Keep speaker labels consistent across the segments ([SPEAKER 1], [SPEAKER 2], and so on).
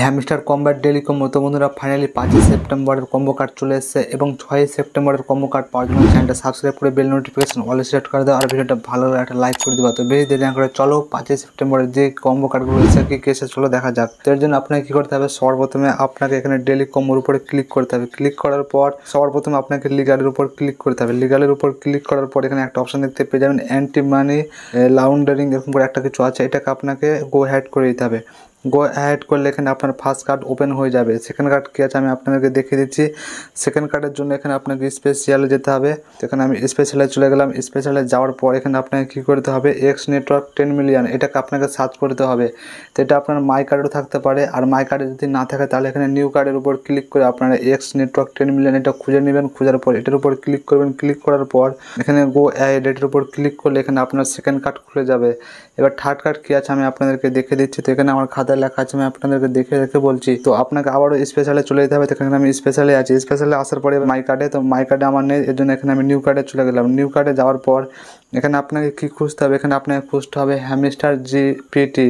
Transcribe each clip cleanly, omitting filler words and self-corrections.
[SPEAKER 1] Hamster combat daily combo. তো বন্ধুরা finally 5ই সেপ্টেম্বরের কম্বো কার্ড চলে এসেছে এবং 6ই সেপ্টেম্বরের কম্বো কার্ড পাওয়ার জন্য চ্যানেলটা সাবস্ক্রাইব করে বেল নোটিফিকেশন অল সেট করে দাও আর ভিডিওটা ভালো লাগে একটা লাইক করে দেবা। তো বেশি দেরি না করে চলো 5ই সেপ্টেম্বরের যে কম্বো কার্ডগুলো এসেছে কি কেসে চলো দেখা যাক। তো এর জন্য আপনাকে কী করতে হবে, সবার প্রথমে আপনাকে এখানে ডেলি কম্বোর উপরে ক্লিক করতে হবে। ক্লিক করার পর সবার প্রথমে আপনাকে লিগালের উপর ক্লিক করতে হবে। লিগালের উপর ক্লিক করার পর এখানে একটা অপশন দেখতে পেয়ে যাবেন অ্যান্টি মানি লাউন্ডারিং এরকম করে একটা কিছু আছে, এটাকে আপনাকে গো হ্যাড করে দিতে হবে। গো অ্যাড করলে এখানে আপনার ফার্স্ট কার্ড ওপেন হয়ে যাবে। সেকেন্ড কার্ড কী আছে আমি আপনাদেরকে দেখিয়ে দিচ্ছি। সেকেন্ড কার্ডের জন্য এখানে আপনাকে স্পেশালে যেতে হবে। তো এখানে আমি স্পেশালে চলে গেলাম। স্পেশালে যাওয়ার পর এখানে আপনাকে কী করতে হবে, এক্স নেটওয়ার্ক 10 মিলিয়ন এটাকে আপনাকে সার্চ করতে হবে। তো এটা আপনার মাই কার্ডেও থাকতে পারে, আর মাই কার্ডে যদি না থাকে তাহলে এখানে নিউ কার্ডের উপর ক্লিক করে আপনারা এক্স নেটওয়ার্ক 10 মিলিয়ন এটা খুঁজে নেবেন। খোঁজার পর এটার উপর ক্লিক করবেন। ক্লিক করার পর এখানে গো অ্যাড এটার উপর ক্লিক করলে এখানে আপনার সেকেন্ড কার্ড খুলে যাবে। এবার থার্ড কার্ড কী আছে আমি আপনাদেরকে দেখে দিচ্ছি। তো এখানে আমার খাতায় লেখা আছে, আমি আপনাদেরকে দেখে বলছি। তো আপনাকে আবারও স্পেশালে চলে যেতে হবে। তো এখানে আমি স্পেশালে আছি। স্পেশালে আসার পরে মাই কার্ডে, তো মাই কার্ডে আমার নেই, এর জন্য এখানে আমি নিউ কার্ডে চলে গেলাম। নিউ কার্ডে যাওয়ার পর এখানে আপনাকে কী খুঁজতে হবে, এখানে আপনাকে খুঁজতে হবে হ্যামস্টার জিপিটি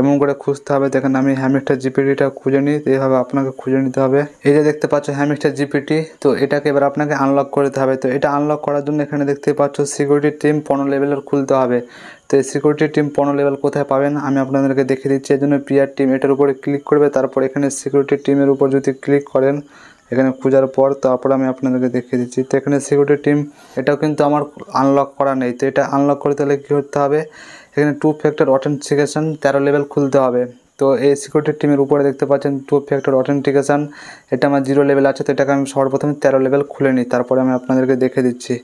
[SPEAKER 1] এমন করে খুঁজতে হবে। দেখেন আমি হ্যামস্টার জিপিটিটা খুঁজে নিই, তো এইভাবে আপনাকে খুঁজে নিতে হবে। এই যে দেখতে পাচ্ছ হ্যামস্টার জিপিটি, তো এটাকে এবার আপনাকে আনলক করতে হবে। তো এটা আনলক করার জন্য এখানে দেখতে পাচ্ছ সিকিউরিটি টিম 15 লেভেলের খুলতে হবে। তো এই সিকিউরিটি টিম 15 লেভেল কোথায় পাবেন আমি আপনাদেরকে দেখিয়ে দিচ্ছি। এর জন্য পিআর টিম এটার উপরে ক্লিক করবে, তারপর এখানে সিকিউরিটি টিমের উপর যদি ক্লিক করেন এখানে খোঁজার পর তারপর আমি আপনাদেরকে দেখিয়ে দিচ্ছি। তো এখানে সিকিউরিটি টিম এটাও কিন্তু আমার আনলক করা নেই। তো এটা আনলক করতে হলে কী করতে হবে, এখানে 2 ফ্যাক্টর অথেন্টিকেশন 13 লেভেল খুলতে হবে। তো এই সিকিউরিটি টিমের উপরে দেখতে পাচ্ছেন 2 ফ্যাক্টর অথেন্টিকেশন, এটা আমার 0 লেভেল আছে। তো এটাকে আমি সর্বপ্রথমে 13 লেভেল খুলে নিই, তারপরে আমি আপনাদেরকে দেখে দিচ্ছি।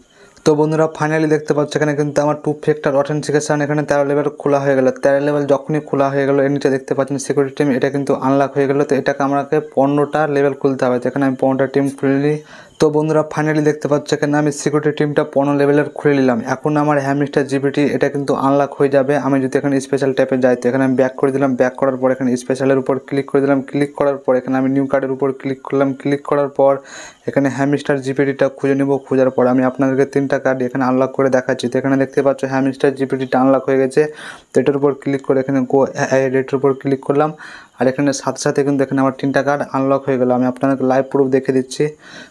[SPEAKER 1] তো বন্ধুরা ফাইনালি দেখতে পাচ্ছ এখানে কিন্তু আমার 2 ফ্যাক্টর অথেন্টিকেশন এখানে 13 লেভেল খোলা হয়ে গেল। 13 লেভেল যখনই খোলা হয়ে গেল এর নিচে দেখতে পাচ্ছেন সিকিউরিটি টিম, এটা কিন্তু আনলক হয়ে গেল। তো এটাকে আমাকে 15টা লেভেল খুলতে হবে। তো এখানে আমি 15টা টিম খুলে নিই। তো বন্ধুরা ফাইনালি দেখতে পাচ্ছ এখানে আমি সিকিউরিটি টিমটা 15 লেভেলের খুলে নিলাম। এখন আমার হ্যামস্টার জিপিটি এটা কিন্তু আনলক হয়ে যাবে। আমি যদি এখানে স্পেশাল ট্যাপে যাই, তো এখানে আমি ব্যাক করে দিলাম। ব্যাক করার পর এখানে স্পেশালের উপর ক্লিক করে দিলাম। ক্লিক করার পর এখানে আমি নিউ কার্ডের উপর ক্লিক করলাম। ক্লিক করার পর এখানে হ্যামস্টার জিপিটিটা খুঁজে নেব। খোঁজার পর আমি আপনাদেরকে 3টা কার্ড এখানে আনলক করে দেখাচ্ছি। তো এখানে দেখতে পাচ্ছ হ্যামস্টার জিপিটিটা আনলক হয়ে গেছে। তো এটার উপর ক্লিক করে এখানে গো অ্যাড এটার উপর ক্লিক করলাম, আর এখানে সাথে সাথে কিন্তু এখানে আমার 3টা কার্ড আনলক হয়ে গেল। আমি আপনাদেরকে লাইভ প্রুফ দেখে দিচ্ছি।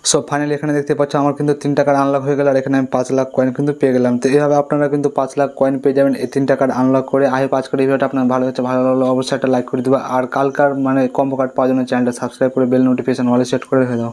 [SPEAKER 1] সো ফাইনালি এখানে দেখতে পাচ্ছ আমার কিন্তু 3টা কার্ড আনলক হয়ে গেল, আর এখানে আমি 5 লাখ কয়েন কিন্তু পেয়ে গেলাম। তো এইভাবে আপনারা কিন্তু 5 লাখ কয়েন পেয়ে যাবেন এই 3টা কার্ড আনলক করে। আই হোপ আজকের এই ভিডিওটা আপনার ভালো হচ্ছে, ভালো লাগলো অবশ্যই একটা লাইক করে দেবো, আর কালকার কম্বো কার্ড পাওয়ার জন্য চ্যানেলটা সাবস্ক্রাইব করে বেল নোটিফিকেশন অল সেট করে রেখে দাও।